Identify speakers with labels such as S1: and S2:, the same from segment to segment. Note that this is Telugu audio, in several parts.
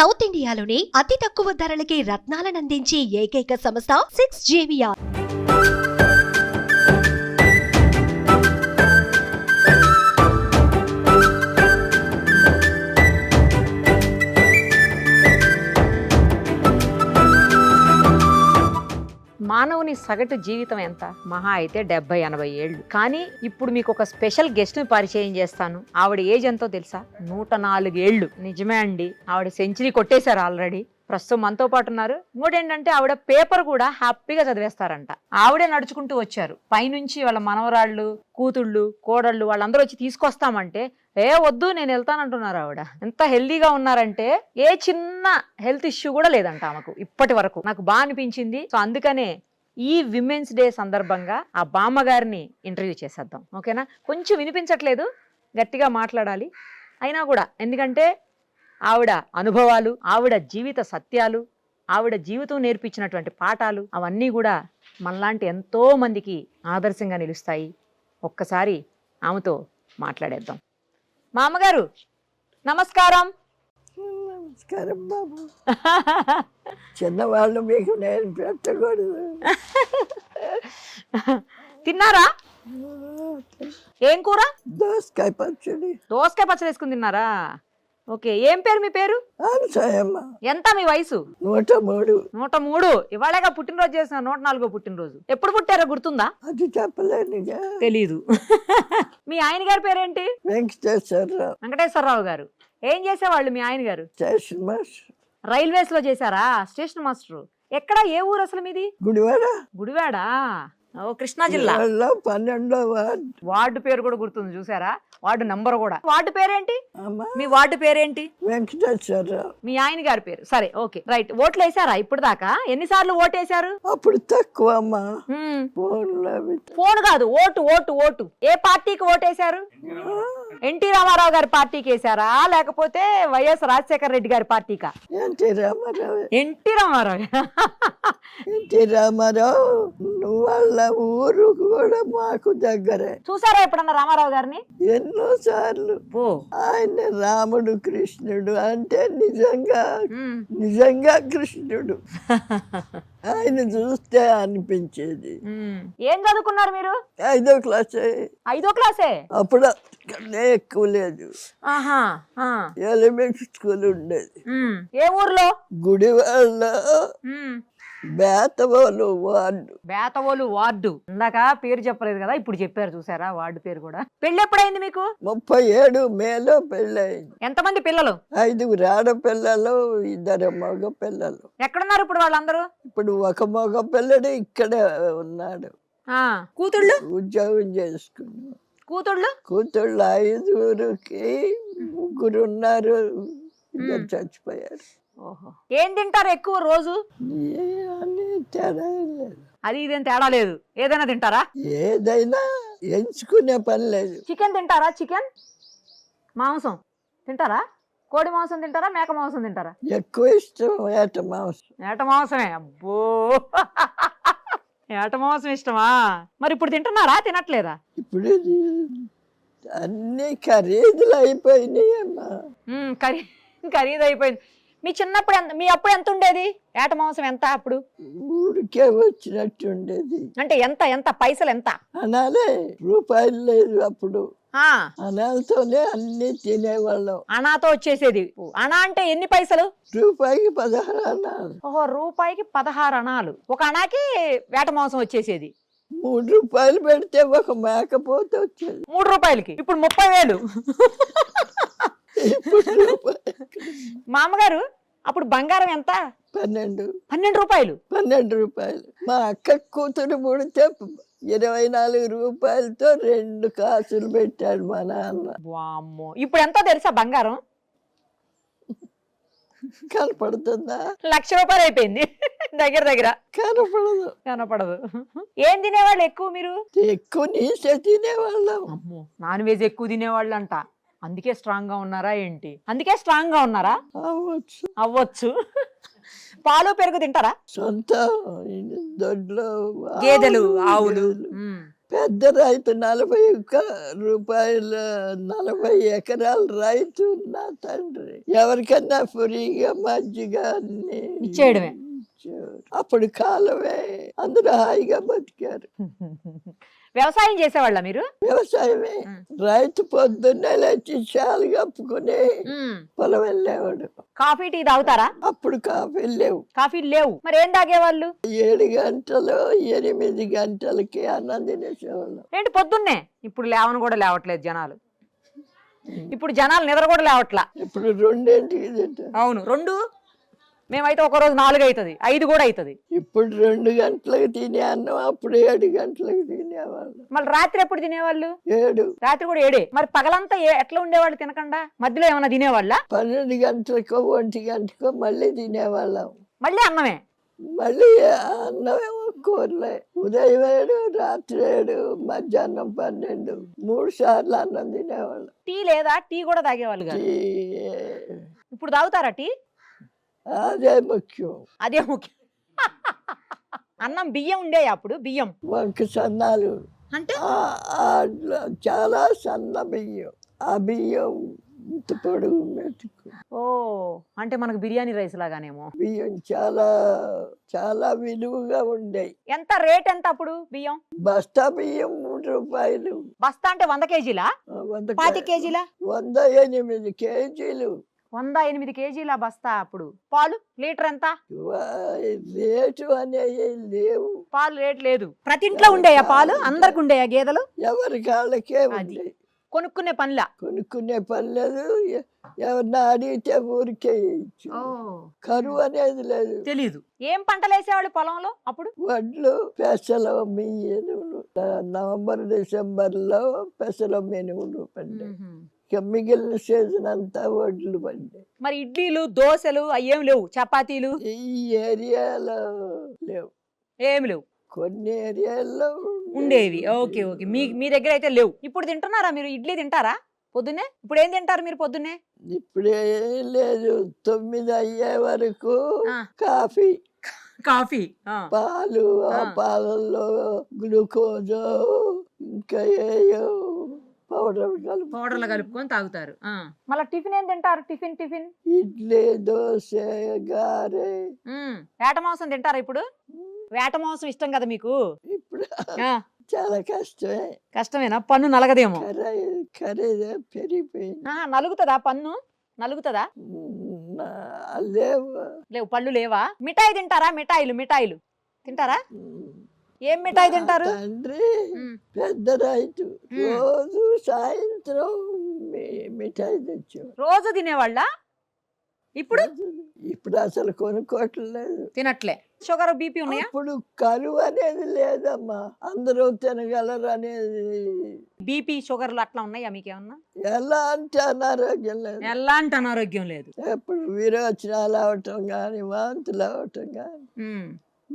S1: సౌత్ ఇండియాలోని అతి తక్కువ ధరలకి రత్నాలనందించే ఏకైక సంస్థ 6JVR.
S2: మానవుని సగటు జీవితం ఎంత? మహా అయితే 70-80 ఏళ్ళు. కానీ ఇప్పుడు మీకు ఒక స్పెషల్ గెస్ట్ ని పరిచయం చేస్తాను. ఆవిడ ఏజ్ ఎంతో తెలుసా? 104 ఏళ్ళు. నిజమే అండి, ఆవిడ సెంచరీ కొట్టేశారు ఆల్రెడీ. ప్రస్తుతం మనతో పాటు ఉన్నారు. ఇంకోటేంటంటే ఆవిడ పేపర్ కూడా హ్యాపీగా చదివేస్తారంట. ఆవిడే నడుచుకుంటూ వచ్చారు. పైనుంచి వాళ్ళ మనవరాళ్ళు, కూతుళ్ళు, కోడళ్ళు వాళ్ళందరూ వచ్చి తీసుకొస్తామంటే వద్దు నేను వెళ్తానంటున్నారు. ఆవిడ ఎంత హెల్దీగా ఉన్నారంటే ఏ చిన్న హెల్త్ ఇష్యూ కూడా లేదంట ఆమెకు ఇప్పటి వరకు. నాకు బాగా అనిపించింది. సో అందుకనే ఈ విమెన్స్ డే సందర్భంగా ఆ బామ్మగారిని ఇంటర్వ్యూ చేసేద్దాం. ఓకేనా? కొంచెం వినిపించట్లేదు, గట్టిగా మాట్లాడాలి అయినా కూడా, ఎందుకంటే ఆవిడ అనుభవాలు, ఆవిడ జీవిత సత్యాలు, ఆవిడ జీవితం నేర్పించినటువంటి పాఠాలు అవన్నీ కూడా మనలాంటి ఎంతో మందికి ఆదర్శంగా నిలుస్తాయి. ఒక్కసారి ఆమెతో మాట్లాడేద్దాం. మా అమ్మగారు నమస్కారం.
S3: నమస్కారం బాబు. చిన్నవాళ్ళు మీకు నేను పెట్టకూడదు.
S2: తిన్నారా? ఏం కూర?
S3: దోసకాయ పచ్చడి.
S2: దోసకాయ పచ్చడి వేసుకుని తిన్నారా? ఓకే. ఏం పేరు మీ పేరు?
S3: అనసూయమ్మ.
S2: ఎంత మీ వయసు?
S3: 103.
S2: 103. ఇవాళగా పుట్టినరోజు చేసిన 104వ పుట్టినరోజు. ఎప్పుడు పుట్టారో గుర్తుందా?
S3: అది చెప్పలేనుగా.
S2: తెలీదు. మీ ఆయన గారి పేరేంటి?
S3: వెంకటేశ్వరరావు.
S2: వెంకటేశ్వరరావు గారు. ఏం చేసేవాళ్ళు మీ ఆయన గారు?
S3: Station master.
S2: రైల్వేస్ లో చేశారా? Station master. ఎక్కడ? ఏ ఊరు అసలు మీది?
S3: గుడివాడ.
S2: గుడివాడా? ఓ, కృష్ణా జిల్లా.
S3: 12వ వార్డు.
S2: వార్డు పేరు కూడా గుర్తుంది చూసారా? వార్డు నంబర్ కూడా. వార్డు పేరేంటి?
S3: అమ్మా
S2: మీ వార్డు పేరేంటి?
S3: వెంకటేశ్వరరావు.
S2: మీ ఆయన గారి పేరు. సరే, ఓకే, రైట్. ఓట్లు వేసారా ఇప్పుడు దాకా? ఎన్నిసార్లు ఓటేశారు?
S3: అప్పుడు తక్కువ అమ్మా.
S2: ఫోన్ కాదు, ఓటు ఓటు ఓటు. ఏ పార్టీకి ఓటేశారు? ఎన్టీ రామారావు గారి పార్టీకి వేసారా, లేకపోతే వైఎస్ రాజశేఖర రెడ్డి గారి పార్టీకా?
S3: ఎన్టీ రామారావు.
S2: ఎన్టీ రామారావు.
S3: ఎన్టీ రామారావు వాళ్ళ ఊరు కూడా మాకు దగ్గరే.
S2: చూసారా ఎప్పుడన్నా రామారావు గారిని?
S3: ఎన్నో సార్లు. ఆయన రాముడు కృష్ణుడు అంటే నిజంగా కృష్ణుడు. ఆయన చూస్తే అనిపించేది.
S2: ఏం చదువుకున్నారు మీరు?
S3: 5వ క్లాసే.
S2: 5వ క్లాసే?
S3: అప్పుడు ఎక్కువ లేదు. ఎలిమెంటరీ స్కూల్ ఉండేది.
S2: ఏ ఊర్లో?
S3: గుడివాడ బేతవోలు వార్డు.
S2: బేతవోలు వార్డు. ఇందాక పేరు చెప్పలేదు కదా, ఇప్పుడు చెప్పారు చూసారా వార్డు పేరు కూడా. పెళ్లి ఎప్పుడైంది మీకు?
S3: 37 మేలో పెళ్ళయింది.
S2: ఎంతమంది పిల్లలు?
S3: 5 ఆడపిల్లలు, 2 మగ పిల్లలు.
S2: ఎక్కడున్నారు ఇప్పుడు వాళ్ళందరూ?
S3: ఇప్పుడు ఒక మగ పిల్లడు ఇక్కడే ఉన్నాడు.
S2: కూతుళ్ళు
S3: ఉద్యోగం చేసుకున్నాడు.
S2: కూతుళ్ళు?
S3: కూతుళ్ళు 5కి 3 ఉన్నారు, 2 చచ్చిపోయారు.
S2: ఓహో. ఏం తింటారు ఎక్కువ రోజు?
S3: తేడా లేదు.
S2: అది ఇదేం తేడా లేదు, ఏదైనా తింటారా?
S3: ఏదైనా ఎంచుకునే పని లేదు.
S2: చికెన్ తింటారా? చికెన్ మాంసం తింటారా? కోడి మాంసం తింటారా? మేక మాంసం తింటారా?
S3: ఎక్కువ ఇష్టం ఏట మాంసం.
S2: ఏట మాంసమే. అబ్బో, ఏట మాంసం ఇష్టమా? మరి ఇప్పుడు తింటున్నారా, తినట్లేదా?
S3: ఇప్పుడు అన్ని ఖరీదులు అయిపోయినాయి అమ్మా.
S2: ఖరీదు అయిపోయింది. మీ చిన్నప్పుడు మీ అప్పుడు ఎంత ఉండేది ఏట మాంసం? ఎంత అప్పుడు?
S3: ఊరికే వచ్చినట్టు ఉండేది.
S2: అంటే ఎంత ఎంత పైసలు ఎంత?
S3: అనాలే రూపాయలు లేదు అప్పుడు. అనాలతోనే అన్ని తినేవాళ్ళం.
S2: అనాతో వచ్చేసేది. అనా అంటే ఎన్ని పైసలు?
S3: రూపాయికి 16 అనాలు.
S2: ఓహో, రూపాయికి 16 అనాలు. ఒక అనాకి వేట మాంసం వచ్చేసేది.
S3: 3 రూపాయలు పెడితే ఒక మేకపోతే వచ్చేది.
S2: 3 రూపాయలకి ఇప్పుడు 30,000. మా అమ్మగారు అప్పుడు బంగారం ఎంత? 12 రూపాయలు.
S3: 12 రూపాయలు. మా అక్క కూతురు పుడితే 24 రూపాయలతో 2 కాసులు పెట్టాడు మా నాన్న.
S2: వామ్మో, ఇప్పుడు ఎంత తెలుసా బంగారం?
S3: కనపడుతుందా?
S2: 1,00,000 రూపాయలు అయిపోయింది దగ్గర దగ్గర. కనపడదు. ఏం తినేవాళ్ళు ఎక్కువ మీరు?
S3: ఎక్కువ నీసే తినేవాళ్ళం.
S2: అమ్మో, నాన్ వెజ్ ఎక్కువ తినేవాళ్ళు అంట. అందుకే స్ట్రాంగ్ గా ఉన్నారా ఏంటి? అందుకే స్ట్రాంగ్ గా ఉన్నారా? అవ్వచ్చు. పాలు పెరుగు తింటారా?
S3: సొంత దొడ్లో
S2: గేదెలు, ఆవులు
S3: పెద్ద రైతు 40 ఎకరాల రైతు నా తండ్రి. ఎవరికన్నా ఫ్రీగా మజ్జిగ అన్ని
S2: ఇచ్చేయడమే.
S3: ఇచ్చేవారు. అప్పుడు కాలమే అందరూ హాయిగా బతికారు.
S2: వ్యవసాయం చేసేవాళ్ళ మీరు?
S3: వ్యవసాయమే. రైతు పొద్దున్నే లేచి చాలు కప్పుకుని పొలం వెళ్ళేవాడు.
S2: కాఫీ టీ తాగుతారా?
S3: అప్పుడు కాఫీ లేవు.
S2: కాఫీలు లేవు, మరి ఏం తాగేవాళ్ళు?
S3: 7 గంటలు 8 గంటలకి అన్నం తినేసేవాళ్ళం.
S2: ఏంటి పొద్దున్నే? ఇప్పుడు లేవని కూడా లేవట్లేదు జనాలు. ఇప్పుడు జనాలు నిద్ర కూడా లేవట్లా.
S3: ఇప్పుడు 2ంటికి తింటారు.
S2: అవును, 2. మేమైతే ఒక రోజు 4 అవుతుంది, 5 కూడా అవుతుంది.
S3: ఇప్పుడు 2 గంటలకు తినే అన్నం అప్పుడు 7 గంటలకు తినేవాళ్ళు.
S2: మళ్ళీ రాత్రి ఎప్పుడు తినేవాళ్ళు?
S3: 7.
S2: రాత్రి కూడా 7. మరి పగలంతా ఎట్లా ఉండేవాళ్ళు తినకుండా? మధ్యలో ఏమన్నా తినేవాళ్ళ?
S3: 12 గంటలకో 1 గంటకో మళ్ళీ తినేవాళ్ళం.
S2: మళ్ళీ అన్నమే?
S3: మళ్ళీ అన్నమేమో కూరలే. ఉదయం 7, రాత్రి 7, మధ్యాహ్నం 12, 3 సార్లు అన్నం తినేవాళ్ళం.
S2: టీ లేదా? టీ కూడా తాగేవాళ్ళు కాదు. ఇప్పుడు తాగుతారా టీ?
S3: అదే ముఖ్యం.
S2: అదే ముఖ్యం. అన్నం బియ్యం ఉండేవి అప్పుడు? బియ్యం
S3: వంక సన్నాలు
S2: అంటే
S3: చాలా సన్న బియ్యం. ఆ బియ్యం ఇంత పొడుగు మెతుకు.
S2: ఓ, అంటే మనకు బిర్యానీ రైస్ లాగానేమో.
S3: బియ్యం చాలా చాలా విలువగా ఉండేవి.
S2: ఎంత రేట్ ఎంత అప్పుడు బియ్యం?
S3: బస్తా బియ్యం 3 రూపాయలు.
S2: బస్తా అంటే 100 కేజీలా? 25 కేజీలా?
S3: 108 కేజీలు.
S2: 108 కేజీల బస్తా. అప్పుడు పాలు లీటర్ ఎంత?
S3: రేటు అనేవి లేవు.
S2: పాలు రేట్ లేదు. ప్రతి ఇంట్లో ఉండేయా పాలు? అందరికి ఉండేయా గేదెలు?
S3: ఎవరి కాళ్ళకే ఉండేవి.
S2: కొనుక్కునే పనిలా?
S3: కొనుక్కునే పని లేదు. ఎవరిని అడిగితే ఊరికే ఇచ్చు. కరువు అనేది లేదు.
S2: తెలీదు. ఏం పంటలు వేసేవాళ్ళు పొలంలో అప్పుడు?
S3: వడ్లు, పెసలు, మినుములు. నవంబర్ డిసెంబర్లో పెసలు మినుములు పడ్డాయి. ఇక మిగిలిన సీజన్ అంతా వడ్లు పడ్డాయి.
S2: మరి ఇడ్లీలు దోశలు అయ్యేం లేవు? చపాతీలు
S3: ఈ ఏరియాలో లేవు.
S2: ఏం లేవు.
S3: కొన్ని ఏరియాల్లో
S2: ఉండేవి. Okay okay. మీ దగ్గర అయితే లేవు. ఇప్పుడు తింటున్నారా మీరు? ఇడ్లీ తింటారా పొద్దున్నే? ఇప్పుడు ఏం తింటారు మీరు పొద్దున్నే?
S3: ఇప్పుడే లేదు. 9 అయ్యే వరకు కాఫీ.
S2: కాఫీ,
S3: పాలు. ఆ పాలల్లో గ్లూకోజ్ ఇంకా ఏయో
S2: పౌడర్లు కలుపుకొని తాగుతారు. మళ్ళీ టిఫిన్ ఏం తింటారు? టిఫిన్
S3: ఇడ్లీ, దోశ, గారె.
S2: వేట మాంసం తింటారా ఇప్పుడు? వేట మాంసం ఇష్టం కదా మీకు?
S3: ఇప్పుడు చాలా కష్టమే.
S2: కష్టమేనా? పన్ను నలగదేమో.
S3: ఖరీదు పెరిగిపోయింది.
S2: నలుగుతుందా పన్ను? నలుగుతుందా? లేవు. పళ్ళు లేవా? మిఠాయి తింటారా? మిఠాయిలు తింటారా? ఏం మిఠాయి తింటారు?
S3: తండ్రి పెద్ద రైతు. రోజు సాయంత్రం మిఠాయి తెచ్చు.
S2: రోజు తినేవాళ్ళ?
S3: ఇప్పుడు అసలు కొనుక్కోవట్లేదు.
S2: తినట్లే. షుగర్ బీపీ ఉన్నాయా?
S3: ఇప్పుడు కరువు అనేది లేదమ్మా. అందరూ తినగలరు అనేది.
S2: బీపీ షుగర్లు అట్లా ఉన్నాయా మీకేమన్నా?
S3: ఎలాంటి అనారోగ్యం లేదు.
S2: ఎలాంటి అనారోగ్యం లేదు.
S3: ఎప్పుడు విరోచనాలు అవటం కానీ, వాంతులు అవటం కానీ,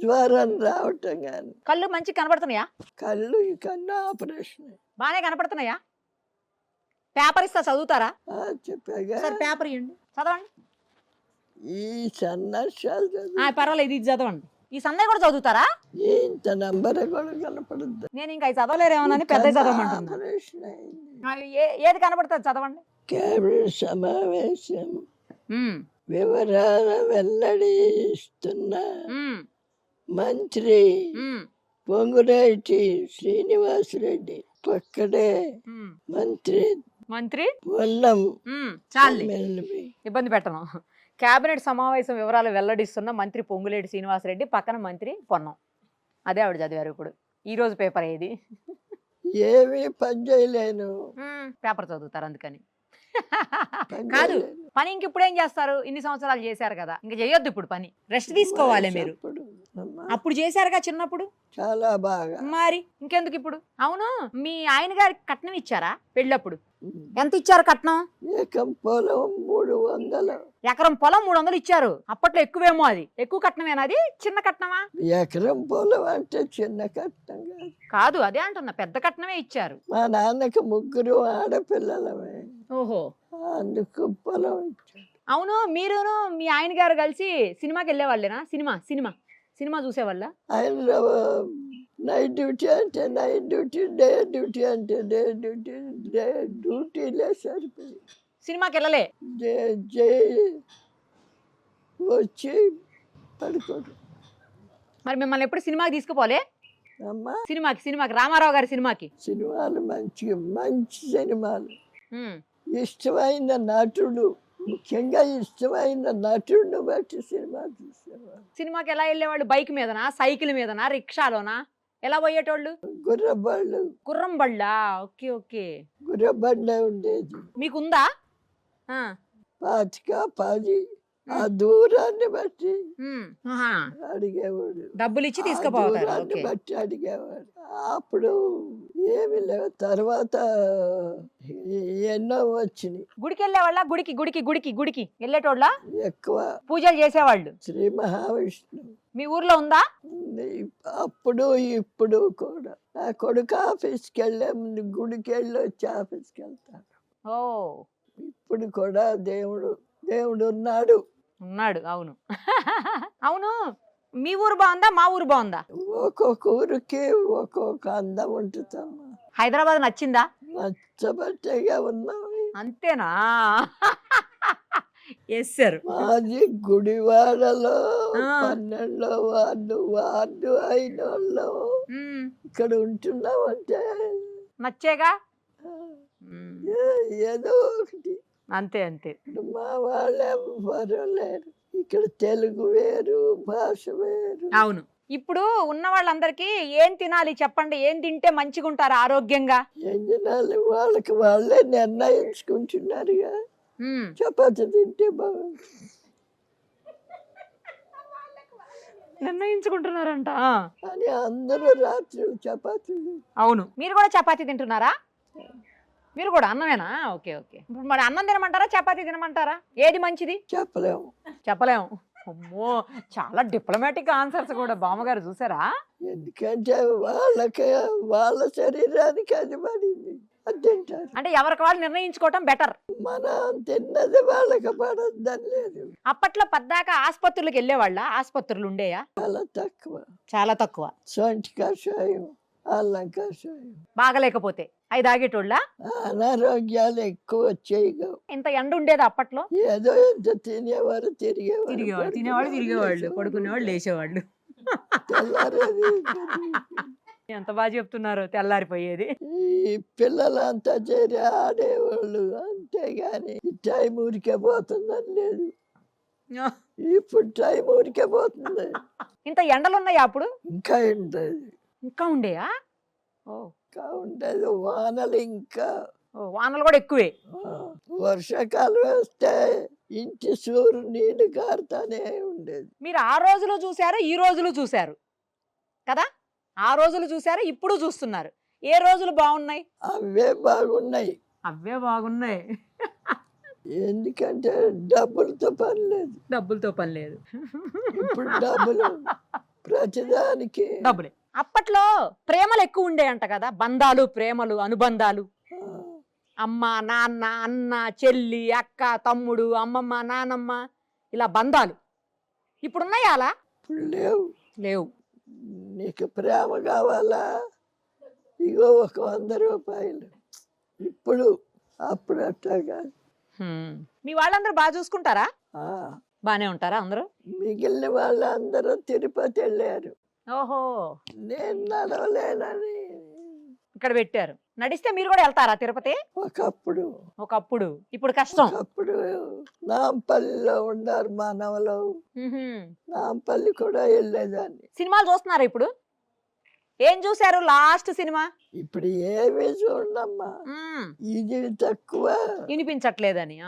S3: జ్వరం రావటం కానీ.
S2: కళ్ళు మంచి కనపడుతున్నాయా?
S3: కళ్ళు కన్నా ఆపరేషన్
S2: బాగానే కనపడుతున్నాయా? పేపర్ ఇస్తా, చదువుతారా?
S3: చెప్పాగా.
S2: పేపర్ ఇవ్వండి, చదవండి.
S3: ఈ సన్నాసాలు
S2: పర్వాలేదు, ఇది చదవండి. ఈ సన్నయ్య కూడా చదువుతారా?
S3: ఇంత నంబర్ కూడా కనపడుద్ది.
S2: నేను ఇంకా చదవలేరేమోనని పెద్ద చదవమంటున్నా. ఏది కనపడుతుంది చదవండి.
S3: కేబినెట్ సమావేశం వివరాల వెల్లడిస్తున్న మంత్రి పొంగులేటి శ్రీనివాసరెడ్డి. పక్కడే మంత్రి పొన్నం.
S2: చాలు, ఇబ్బంది పెట్టను. కేబినెట్ సమావేశం వివరాలు వెల్లడిస్తున్న మంత్రి పొంగులేటి శ్రీనివాసరెడ్డి, పక్కన మంత్రి పొన్నం. అదే ఆవిడ చదివారు. ఇప్పుడు ఈ రోజు పేపర్ ఏది?
S3: ఏమీ పని చేయలేను.
S2: పేపర్ చదువుతారు అందుకని. కాదు, పని ఇంక ఇప్పుడు ఏం చేస్తారు? ఇన్ని సంవత్సరాలు చేశారు కదా, ఇంక చేయొద్దు ఇప్పుడు పని. రెస్ట్ తీసుకోవాలి మీరు. అప్పుడు చేశారుగా చిన్నప్పుడు
S3: చాలా బాగా.
S2: మరి ఇంకెందుకు ఇప్పుడు? అవును, మీ ఆయన గారికి కట్నం ఇచ్చారా పెళ్ళప్పుడు? ఎంత ఇచ్చారు కట్నం?
S3: ఎకరం పొలం 300.
S2: ఎకరం పొలం 300 ఇచ్చారు. అప్పట్లో ఎక్కువేమో. అది ఎక్కువ కట్నమేనా? అది చిన్న కట్నమా?
S3: ఎకరం పొలం అంటే చిన్న కట్నం
S2: కాదు. అదే అంటున్నా, పెద్ద కట్నమే ఇచ్చారు.
S3: మా నాన్నకి 3 ఆడపిల్లలమే.
S2: ఓహో,
S3: అందుకు పొలం ఇచ్చారు.
S2: అవును, మీరును మీ ఆయన గారు కలిసి సినిమాకి వెళ్ళేవాళ్ళేనా? సినిమా చూసేవాళ్ళ?
S3: ఆయన నైట్ డ్యూటీ అంటే నైట్ డ్యూటీ, డే డ్యూటీ అంటే డే డ్యూటీ, డ్యూటీలే సరిపోయి
S2: సినిమాకి వెళ్ళలే.
S3: వచ్చి పడుకోడు.
S2: మరి మిమ్మల్ని ఎప్పుడు సినిమాకి తీసుకుపోలే?
S3: అమ్మా
S2: సినిమాకి రామారావు గారి సినిమాకి.
S3: సినిమాలు మంచి సినిమాలు,
S2: ఉమ్.
S3: ఇష్టమైన నటుడు, ముఖ్యంగా ఇష్టమైన నటుడిని బట్టి సినిమా చూసేవాళ్ళు.
S2: సినిమాకి ఎలా వెళ్ళేవాళ్ళు? బైక్ మీదనా, సైకిల్ మీదనా, రిక్షాలోనా, ఎలా పోయేటోళ్ళు?
S3: గుర్రబళ్ళు.
S2: గుర్రం బళ్ళా? Okay okay.
S3: గుర్రబండే ఉండేది.
S2: మీకుందా?
S3: 10 ఆ దూరాన్ని బట్టి అడిగేవాడు.
S2: డబ్బులు ఇచ్చి తీసుకుపోతారు.
S3: దూరాన్ని బట్టి అడిగేవాడు. అప్పుడు ఏమి లేవు. తర్వాత ఎన్నో వచ్చినాయి.
S2: గుడికి వెళ్ళేవాళ్ళ? గుడికి వెళ్ళేటోళ్ళ?
S3: ఎక్కువ
S2: పూజలు చేసేవాళ్ళు.
S3: శ్రీ మహావిష్ణు
S2: మీ ఊర్లో ఉందా?
S3: ఉంది. అప్పుడు ఇప్పుడు కూడా నా కొడుకు ఆఫీస్కి వెళ్ళే ముందు గుడికి వెళ్ళి వచ్చి ఆఫీస్కి వెళ్తాడు.
S2: ఓ,
S3: ఇప్పుడు కూడా దేవుడు ఉన్నాడు.
S2: అవును. అవును, మీ ఊరు బాగుందా, మా ఊరు బాగుందా?
S3: ఒక్కొక్క ఊరికి ఒక్కొక్క అందం ఉంటుందమ్మా.
S2: హైదరాబాద్ నచ్చిందా?
S3: నచ్చబట్టేగా ఉన్నాం.
S2: అంతేనా? Yes sir.
S3: మాది గుడివాడలో 12 వార్డు అయిన వాళ్ళు ఇక్కడ ఉంటున్నామంటే
S2: నచ్చేగా.
S3: ఏదో ఒకటి.
S2: అంతే.
S3: మా వాళ్ళే లేరు ఇక్కడ. తెలుగు వేరు, భాష వేరు.
S2: అవును. ఇప్పుడు ఉన్న వాళ్ళందరికీ ఏం తినాలి చెప్పండి? ఏం తింటే మంచిగా ఉంటారు ఆరోగ్యంగా?
S3: ఏం తినాలి వాళ్ళకి వాళ్ళే నిర్ణయించుకుంటున్నారుగా. చపాతి తింటే బాగుంది
S2: నిర్ణయించుకుంటున్నారంట.
S3: అని అందరూ రాత్రి చపాతీ.
S2: అవును. మీరు కూడా చపాతీ తింటున్నారా? మీరు కూడా అన్నమేనా? ఓకే. ఇప్పుడు మరి అన్నం తినమంటారా, చపాతీ తినమంటారా? ఏది మంచిది? చెప్పలేము. అమ్మో, చాలా డిప్లొమాటిక్ ఆన్సర్స్ కూడా బామ్మగారు. చూసారా?
S3: ఎందుకంటే వాళ్ళ శరీరానికి అది పడింది, అది తింటారు.
S2: అంటే ఎవరికి వాళ్ళు నిర్ణయించుకోవటం బెటర్.
S3: మనం తిన్నది వాళ్ళకి పడద్దని లేదు.
S2: అప్పట్లో పద్దాక ఆసుపత్రులకు వెళ్ళేవాళ్ళ? ఆసుపత్రులు ఉండేయా?
S3: చాలా తక్కువ. సొంటి కషాయం, అల్లం కషాయం.
S2: బాగలేకపోతే అవి తాగేటోళ్ళ?
S3: అనారోగ్యాలు ఎక్కువ వచ్చాయి.
S2: ఇంత ఎండ ఉండేది అప్పట్లో?
S3: ఏదో ఎంత తినేవారు,
S2: తిరిగేవాళ్ళు, పడుకునేవాళ్ళు, లేచేవాళ్ళు. ఎంత బాగా చెప్తున్నారు. తెల్లారిపోయేది.
S3: ఈ పిల్లలంతా చేరి ఆడేవాళ్ళు, అంతేగాని టైం ఊరికే పోతుందని లేదు. ఇప్పుడు టైం ఊరికే పోతుంది.
S2: ఇంత ఎండలు ఉన్నాయా అప్పుడు?
S3: ఇంకా
S2: ఉండేయా?
S3: ఇంకా ఉండేది.
S2: వానలు కూడా ఎక్కువే.
S3: వర్షాకాలం వేస్తే ఇంటి సూరు నీళ్లు కారుతానే ఉండేది.
S2: మీరు ఆ రోజులు చూసారు, ఈ రోజులు చూసారు కదా? ఆ రోజులు చూసారు, ఇప్పుడు చూస్తున్నారు. ఏ రోజులు బాగున్నాయి?
S3: అవే బాగున్నాయి. ఎందుకంటే డబ్బులతో పని లేదు. ఇప్పుడు డబ్బులు ప్రతిదానికి
S2: డబ్బులే. అప్పట్లో ప్రేమలు ఎక్కువ ఉండేయంట కదా? బంధాలు, ప్రేమలు, అనుబంధాలు. అమ్మ, నాన్న, అన్న, చెల్లి, అక్క, తమ్ముడు, అమ్మమ్మ, నానమ్మ, ఇలా బంధాలు. ఇప్పుడున్నాయా అలా? లేవు.
S3: నీకు ప్రేమ కావాలా? ఇగో 100 రూపాయలు. అప్పుడు అట్లా కాదు.
S2: మీ వాళ్ళందరూ బాగా చూసుకుంటారా? బానే ఉంటారా అందరూ?
S3: మిగిలిన వాళ్ళందరూ తిరుపతి వెళ్ళారు.
S2: ఓహో,
S3: నేను నడవలేనని
S2: ఇక్కడ పెట్టారు. నడిస్తే మీరు కూడా వెళ్తారా తిరుపతి?
S3: ఒకప్పుడు.
S2: ఇప్పుడు కష్టం.
S3: అప్పుడు నాంపల్లిలో ఉన్నారు మానవులు. నాంపల్లి కూడా వెళ్ళేదాన్ని.
S2: సినిమాలు చూస్తున్నారా ఇప్పుడు? ఏం చూసారు లాస్ట్ సినిమా?
S3: ఇప్పుడు ఏమీ చూడమ్మా, ఇది తక్కువ.
S2: వినిపించట్లేదని.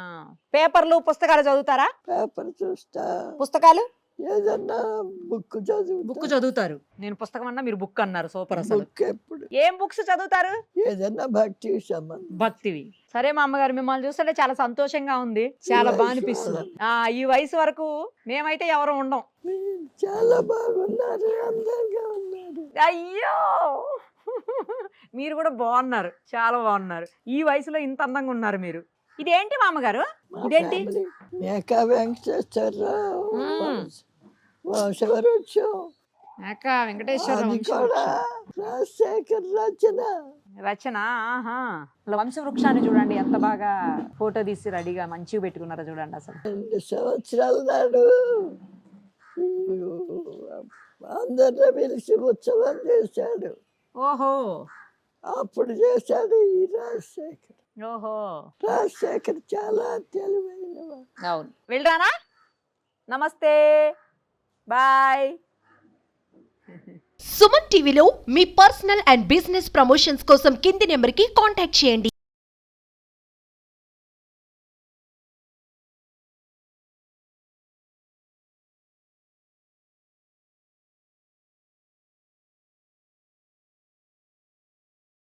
S2: పేపర్లు, పుస్తకాలు చదువుతారా?
S3: పేపర్ చూస్తా.
S2: పుస్తకాలు
S3: ఏదన్నా బుక్
S2: చదువుతారు. నేను పుస్తకం అన్నా, మీరు బుక్ అన్నారు. సూపర్. అసలు
S3: ఎప్పుడు
S2: ఏం బుక్స్ చదువుతారు?
S3: ఏదన్నా
S2: భక్తివి. సరే మా అమ్మగారు, మిమ్మల్ని చూస్తుంటే చాలా సంతోషంగా ఉంది, చాలా బాగా అనిపిస్తుంది. ఈ వయసు వరకు మేమైతే ఎవరు ఉండం.
S3: చాలా బాగున్నారు, అందంగా ఉన్నారు.
S2: అయ్యో, మీరు కూడా బాగున్నారు, చాలా బాగున్నారు. ఈ వయసులో ఇంత అందంగా ఉన్నారు మీరు. ఇదేంటి మా అమ్మగారు? ఇదేంటి?
S3: మేకా వెంకటేశ్వరరావు వంశవృక్షం.
S2: అక్క వెంకటేశ్వర
S3: అది కూడా రాజశేఖర్ రచన.
S2: రచన. ఆహా. అలా వంశవృక్షాన్ని చూడండి ఎంత బాగా ఫోటో తీసి రెడీగా మంచిగా పెట్టుకున్నారో చూడండి అసలు.
S3: 2 సంవత్సరాల నాడు అందరిని పిలిచి ఉత్సవం చేశాడు.
S2: ఓహో.
S3: అప్పుడు చేశాడు ఈ రాజశేఖర్.
S2: ఓహో.
S3: రాజశేఖర్ చాలా తెలివైన వాడు.
S2: అవును. వెళ్ళరానా. నమస్తే, బాయ్.
S1: సుమన్ టీవీలో మీ పర్సనల్ అండ్ బిజినెస్ ప్రమోషన్స్ కోసం కింది నెంబర్కి కాంటాక్ట్ చేయండి.